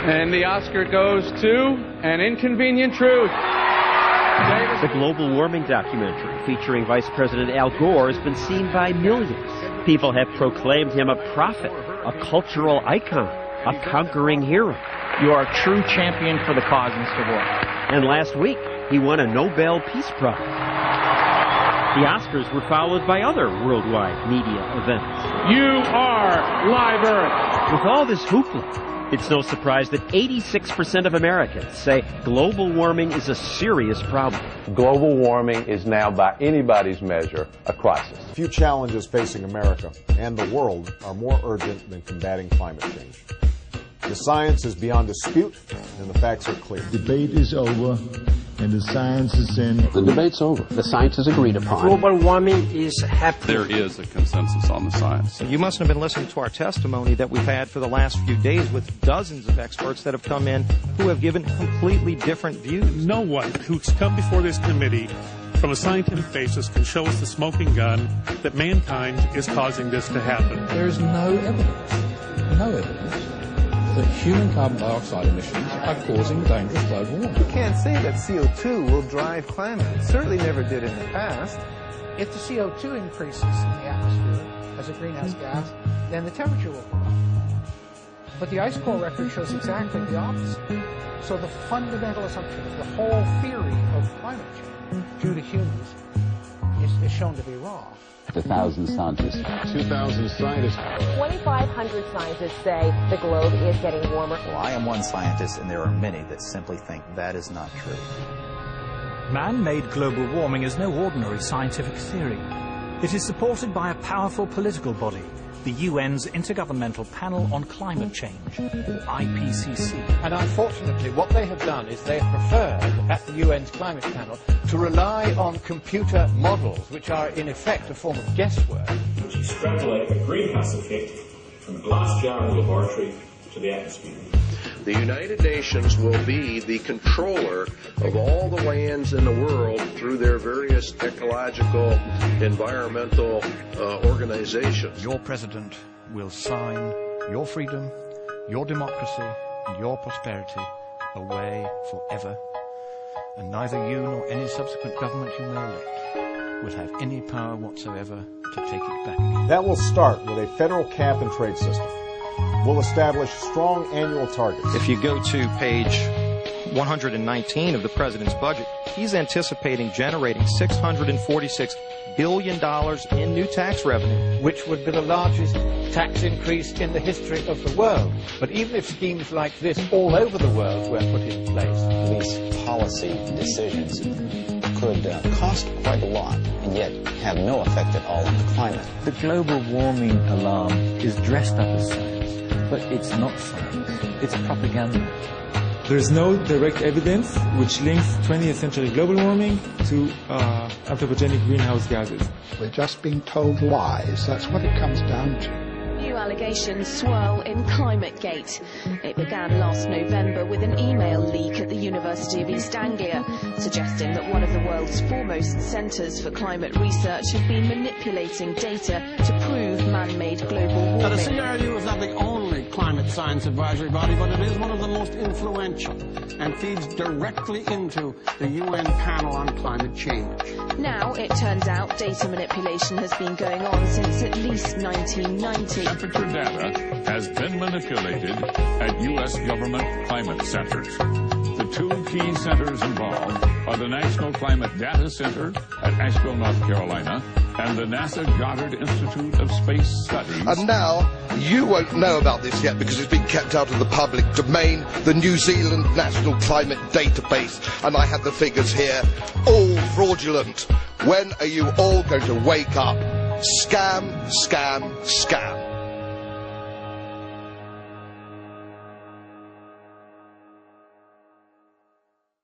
And the Oscar goes to An Inconvenient Truth. The global warming documentary featuring Vice President Al Gore has been seen by millions. People have proclaimed him a prophet, a cultural icon, a conquering hero. You are a true champion for the cause, Mr. Gore. And last week, he won a Nobel Peace Prize. The Oscars were followed by other worldwide media events. You are Live Earth. With all this hoopla, it's no surprise that 86% of Americans say global warming is a serious problem. Global warming is now, by anybody's measure, a crisis. Few challenges facing America and the world are more urgent than combating climate change. The science is beyond dispute, and the facts are clear. Debate is over, and the science is in. The debate's over. The science is agreed upon. Global warming is happening. There is a consensus on the science. You mustn't have been listening to our testimony that we've had for the last few days with dozens of experts that have come in who have given completely different views. No one who's come before this committee from a scientific basis can show us the smoking gun that mankind is causing this to happen. There's no evidence that human carbon dioxide emissions are causing dangerous global warming. You can't say that CO2 will drive climate. It certainly never did in the past. If the CO2 increases in the atmosphere as a greenhouse gas, then the temperature will go up. But the ice core record shows exactly the opposite. So the fundamental assumption of the whole theory of climate change due to humans is shown to be wrong. 1,000 scientists. 2,000 scientists. 2,500 scientists say the globe is getting warmer. Well, I am one scientist, and there are many that simply think that is not true. Man-made global warming is no ordinary scientific theory. It is supported by a powerful political body, the UN's Intergovernmental Panel on Climate Change, IPCC. And unfortunately, what they have done is they have preferred, at the UN's Climate Panel, to rely on computer models, which are in effect a form of guesswork. Which extrapolate the greenhouse effect from a glass jar in the laboratory to the atmosphere. The United Nations will be the controller of all the lands in the world through their various ecological, environmental organizations. Your president will sign your freedom, your democracy, and your prosperity away forever. And neither you nor any subsequent government you may elect will have any power whatsoever to take it back again. That will start with a federal cap and trade system. We'll establish strong annual targets. If you go to page 119 of the president's budget, he's anticipating generating $646 billion in new tax revenue. Which would be the largest tax increase in the history of the world. But even if schemes like this all over the world were put in place, these policy decisions could cost quite a lot and yet have no effect at all on the climate. The global warming alarm is dressed up as science, but it's not science. It's propaganda. There's no direct evidence which links 20th century global warming to anthropogenic greenhouse gases. We're just being told lies. That's what it comes down to. New allegations swirl in ClimateGate. It began last November with an email leak at the University of East Anglia, suggesting that one of the world's foremost centres for climate research had been manipulating data to prove man-made global warming. Now, the CRU is not the only climate science advisory body, but it is one of the most influential and feeds directly into the UN panel on climate change. Now, it turns out data manipulation has been going on since at least 1990. Temperature data has been manipulated at U.S. government climate centers. The two key centers involved are the National Climate Data Center at Asheville, North Carolina, and the NASA Goddard Institute of Space Studies. And now, you won't know about this yet because it's been kept out of the public domain, the New Zealand National Climate Database, and I have the figures here, all fraudulent. When are you all going to wake up? Scam, scam, scam.